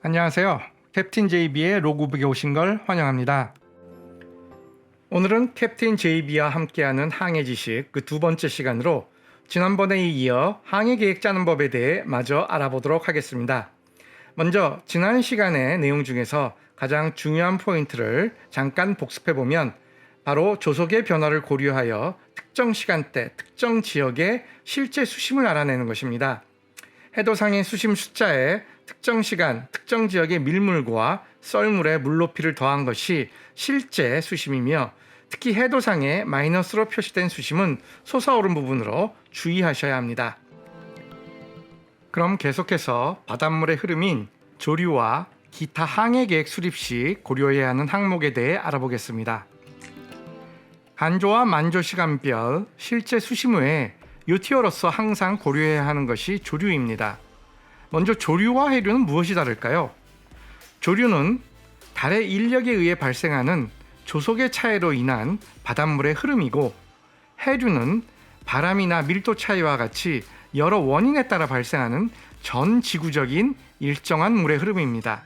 안녕하세요. 캡틴 JB의 로그북에 오신 걸 환영합니다. 오늘은 캡틴 JB와 함께하는 항해 지식 그 두 번째 시간으로 지난번에 이어 항해 계획 짜는 법에 대해 마저 알아보도록 하겠습니다. 먼저 지난 시간의 내용 중에서 가장 중요한 포인트를 잠깐 복습해보면 바로 조속의 변화를 고려하여 특정 시간대, 특정 지역의 실제 수심을 알아내는 것입니다. 해도상의 수심 숫자에 특정 시간, 특정 지역의 밀물과 썰물의 물높이를 더한 것이 실제 수심이며 특히 해도상에 마이너스로 표시된 수심은 솟아오른 부분으로 주의하셔야 합니다. 그럼 계속해서 바닷물의 흐름인 조류와 기타 항해 계획 수립 시 고려해야 하는 항목에 대해 알아보겠습니다. 간조와 만조 시간별, 실제 수심 외에 요티어로서 항상 고려해야 하는 것이 조류입니다. 먼저 조류와 해류는 무엇이 다를까요? 조류는 달의 인력에 의해 발생하는 조속의 차이로 인한 바닷물의 흐름이고, 해류는 바람이나 밀도 차이와 같이 여러 원인에 따라 발생하는 전 지구적인 일정한 물의 흐름입니다.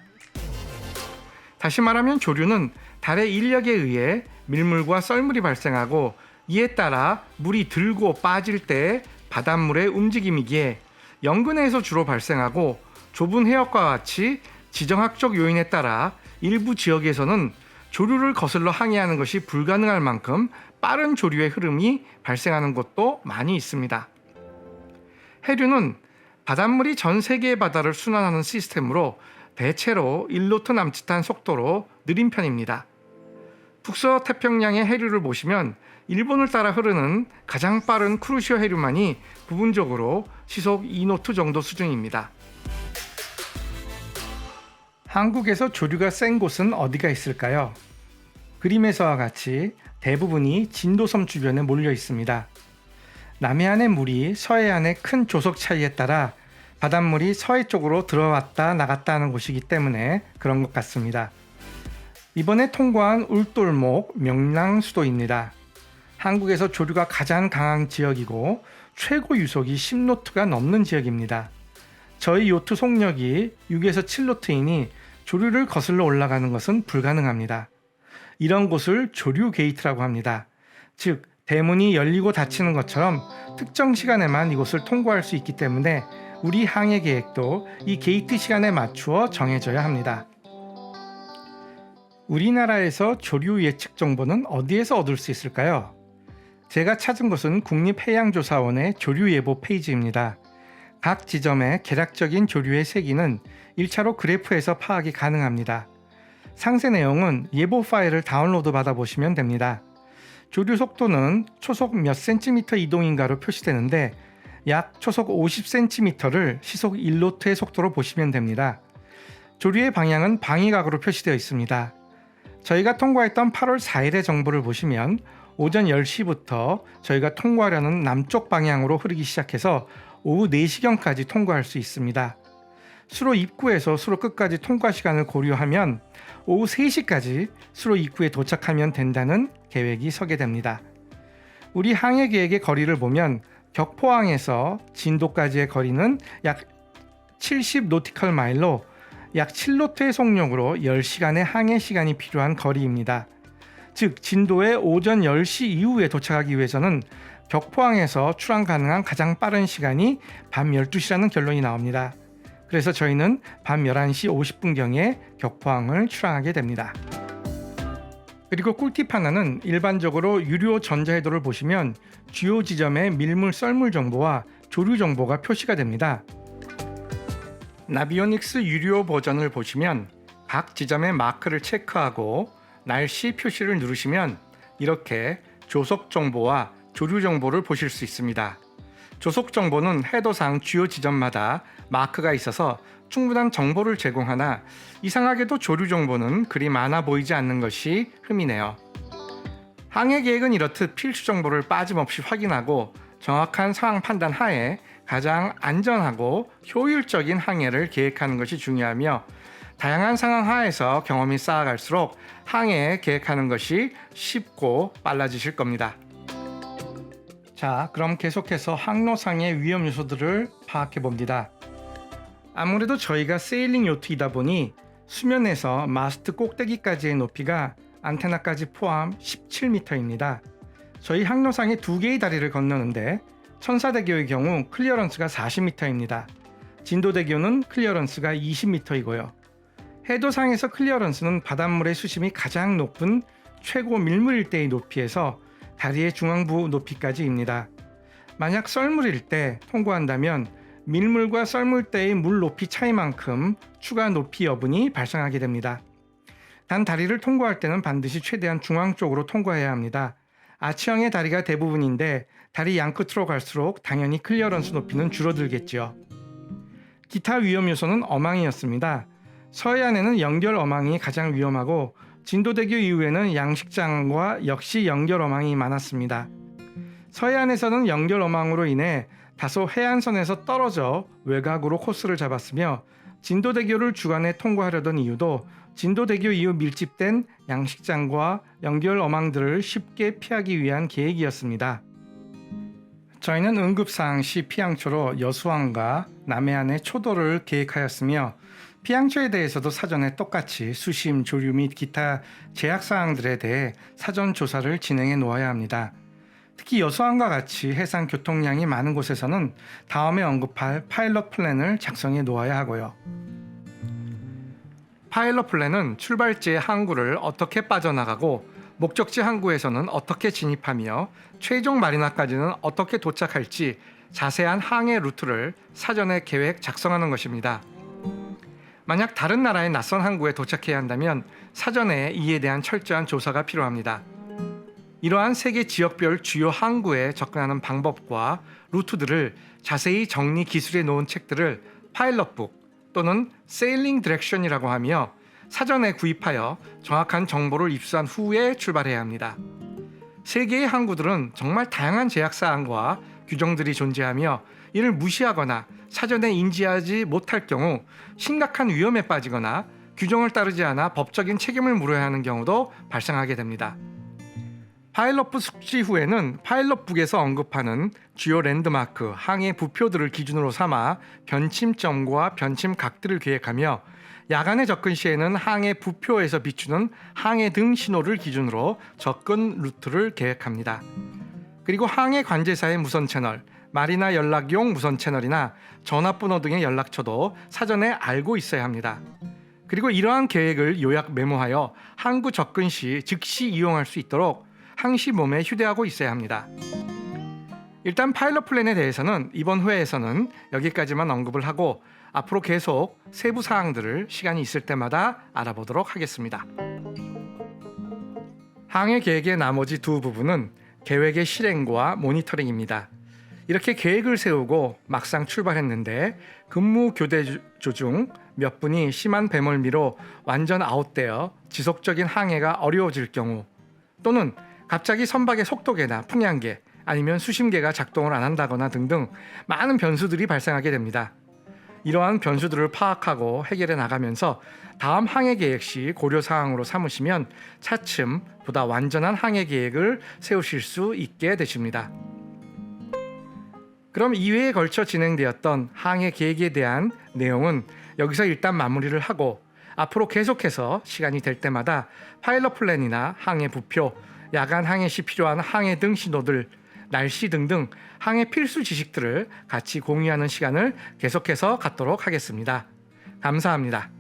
다시 말하면 조류는 달의 인력에 의해 밀물과 썰물이 발생하고 이에 따라 물이 들고 빠질 때 바닷물의 움직임이기에 연근해에서 주로 발생하고, 좁은 해역과 같이 지정학적 요인에 따라 일부 지역에서는 조류를 거슬러 항해하는 것이 불가능할 만큼 빠른 조류의 흐름이 발생하는 곳도 많이 있습니다. 해류는 바닷물이 전 세계의 바다를 순환하는 시스템으로 대체로 1노트 남짓한 속도로 느린 편입니다. 북서태평양의 해류를 보시면 일본을 따라 흐르는 가장 빠른 쿠르시오 해류만이 부분적으로 시속 2노트 정도 수준입니다. 한국에서 조류가 센 곳은 어디가 있을까요? 그림에서와 같이 대부분이 진도섬 주변에 몰려 있습니다. 남해안의 물이 서해안의 큰 조속 차이에 따라 바닷물이 서해 쪽으로 들어왔다 나갔다 하는 곳이기 때문에 그런 것 같습니다. 이번에 통과한 울돌목 명랑수도입니다. 한국에서 조류가 가장 강한 지역이고 최고 유속이 10노트가 넘는 지역입니다. 저희 요트 속력이 6에서 7노트이니 조류를 거슬러 올라가는 것은 불가능합니다. 이런 곳을 조류 게이트라고 합니다. 즉, 대문이 열리고 닫히는 것처럼 특정 시간에만 이곳을 통과할 수 있기 때문에 우리 항해 계획도 이 게이트 시간에 맞추어 정해져야 합니다. 우리나라에서 조류 예측 정보는 어디에서 얻을 수 있을까요? 제가 찾은 곳은 국립해양조사원의 조류예보 페이지입니다. 각 지점의 개략적인 조류의 세기는 1차로 그래프에서 파악이 가능합니다. 상세 내용은 예보 파일을 다운로드 받아보시면 됩니다. 조류 속도는 초속 몇 cm 이동인가로 표시되는데 약 초속 50cm를 시속 1노트의 속도로 보시면 됩니다. 조류의 방향은 방위각으로 표시되어 있습니다. 저희가 통과했던 8월 4일의 정보를 보시면 오전 10시부터 저희가 통과하려는 남쪽 방향으로 흐르기 시작해서 오후 4시경까지 통과할 수 있습니다. 수로 입구에서 수로 끝까지 통과 시간을 고려하면 오후 3시까지 수로 입구에 도착하면 된다는 계획이 서게 됩니다. 우리 항해 계획의 거리를 보면 격포항에서 진도까지의 거리는 약 70 노티컬 마일로 약 7노트의 속력으로 10시간의 항해 시간이 필요한 거리입니다. 즉 진도에 오전 10시 이후에 도착하기 위해서는 격포항에서 출항 가능한 가장 빠른 시간이 밤 12시라는 결론이 나옵니다. 그래서 저희는 밤 11시 50분경에 격포항을 출항하게 됩니다. 그리고 꿀팁 하나는 일반적으로 유료 전자해도를 보시면 주요 지점의 밀물 썰물 정보와 조류 정보가 표시가 됩니다. 나비오닉스 유료 버전을 보시면 각 지점의 마크를 체크하고 날씨 표시를 누르시면 이렇게 조속 정보와 조류 정보를 보실 수 있습니다. 조속 정보는 해도상 주요 지점마다 마크가 있어서 충분한 정보를 제공하나 이상하게도 조류 정보는 그리 많아 보이지 않는 것이 흠이네요. 항해 계획은 이렇듯 필수 정보를 빠짐없이 확인하고 정확한 상황 판단 하에 가장 안전하고 효율적인 항해를 계획하는 것이 중요하며 다양한 상황 하에서 경험이 쌓아갈수록 항해 계획하는 것이 쉽고 빨라지실 겁니다. 자, 그럼 계속해서 항로상의 위험 요소들을 파악해 봅니다. 아무래도 저희가 세일링 요트이다 보니 수면에서 마스트 꼭대기까지의 높이가 안테나까지 포함 17m입니다. 저희 항로상에 2개의 다리를 건너는데 천사대교의 경우 클리어런스가 40m입니다. 진도대교는 클리어런스가 20m이고요. 해도상에서 클리어런스는 바닷물의 수심이 가장 높은 최고 밀물일 때의 높이에서 다리의 중앙부 높이까지입니다. 만약 썰물일 때 통과한다면 밀물과 썰물 때의 물 높이 차이만큼 추가 높이 여분이 발생하게 됩니다. 단 다리를 통과할 때는 반드시 최대한 중앙 쪽으로 통과해야 합니다. 아치형의 다리가 대부분인데 다리 양끝으로 갈수록 당연히 클리어런스 높이는 줄어들겠죠. 기타 위험 요소는 어망이었습니다. 서해안에는 연결 어망이 가장 위험하고 진도대교 이후에는 양식장과 역시 연결 어망이 많았습니다. 서해안에서는 연결 어망으로 인해 다소 해안선에서 떨어져 외곽으로 코스를 잡았으며 진도대교를 주간에 통과하려던 이유도 진도대교 이후 밀집된 양식장과 연결 어망들을 쉽게 피하기 위한 계획이었습니다. 저희는 응급사항 시 피항초로 여수항과 남해안의 초도를 계획하였으며 피항초에 대해서도 사전에 똑같이 수심, 조류 및 기타 제약사항들에 대해 사전 조사를 진행해 놓아야 합니다. 특히 여수항과 같이 해상 교통량이 많은 곳에서는 다음에 언급할 파일럿 플랜을 작성해 놓아야 하고요. 파일럿 플랜은 출발지의 항구를 어떻게 빠져나가고 목적지 항구에서는 어떻게 진입하며 최종 마리나까지는 어떻게 도착할지 자세한 항해 루트를 사전에 계획 작성하는 것입니다. 만약 다른 나라의 낯선 항구에 도착해야 한다면 사전에 이에 대한 철저한 조사가 필요합니다. 이러한 세계 지역별 주요 항구에 접근하는 방법과 루트들을 자세히 정리 기술해 놓은 책들을 파일럿북 또는 세일링 디렉션이라고 하며 사전에 구입하여 정확한 정보를 입수한 후에 출발해야 합니다. 세계의 항구들은 정말 다양한 제약사항과 규정들이 존재하며 이를 무시하거나 사전에 인지하지 못할 경우 심각한 위험에 빠지거나 규정을 따르지 않아 법적인 책임을 물어야 하는 경우도 발생하게 됩니다. 파일럿북 숙지 후에는 파일럿북에서 언급하는 주요 랜드마크, 항해 부표들을 기준으로 삼아 변침점과 변침각들을 계획하며 야간에 접근 시에는 항해 부표에서 비추는 항해 등 신호를 기준으로 접근 루트를 계획합니다. 그리고 항해 관제사의 무선 채널, 마리나 연락용 무선 채널이나 전화번호 등의 연락처도 사전에 알고 있어야 합니다. 그리고 이러한 계획을 요약 메모하여 항구 접근 시 즉시 이용할 수 있도록 항시 몸에 휴대하고 있어야 합니다. 일단 파일럿 플랜에 대해서는 이번 회에서는 여기까지만 언급을 하고 앞으로 계속 세부 사항들을 시간이 있을 때마다 알아보도록 하겠습니다. 항해 계획의 나머지 두 부분은 계획의 실행과 모니터링입니다. 이렇게 계획을 세우고 막상 출발했는데 근무 교대조 중 몇 분이 심한 배멀미로 완전 아웃되어 지속적인 항해가 어려워질 경우 또는 갑자기 선박의 속도계나 풍량계 아니면 수심계가 작동을 안 한다거나 등등 많은 변수들이 발생하게 됩니다. 이러한 변수들을 파악하고 해결해 나가면서 다음 항해 계획 시 고려사항으로 삼으시면 차츰 보다 완전한 항해 계획을 세우실 수 있게 되십니다. 그럼 2회에 걸쳐 진행되었던 항해 계획에 대한 내용은 여기서 일단 마무리를 하고 앞으로 계속해서 시간이 될 때마다 파일럿 플랜이나 항해 부표, 야간 항해 시 필요한 항해 등 신호들, 날씨 등등 항해 필수 지식들을 같이 공유하는 시간을 계속해서 갖도록 하겠습니다. 감사합니다.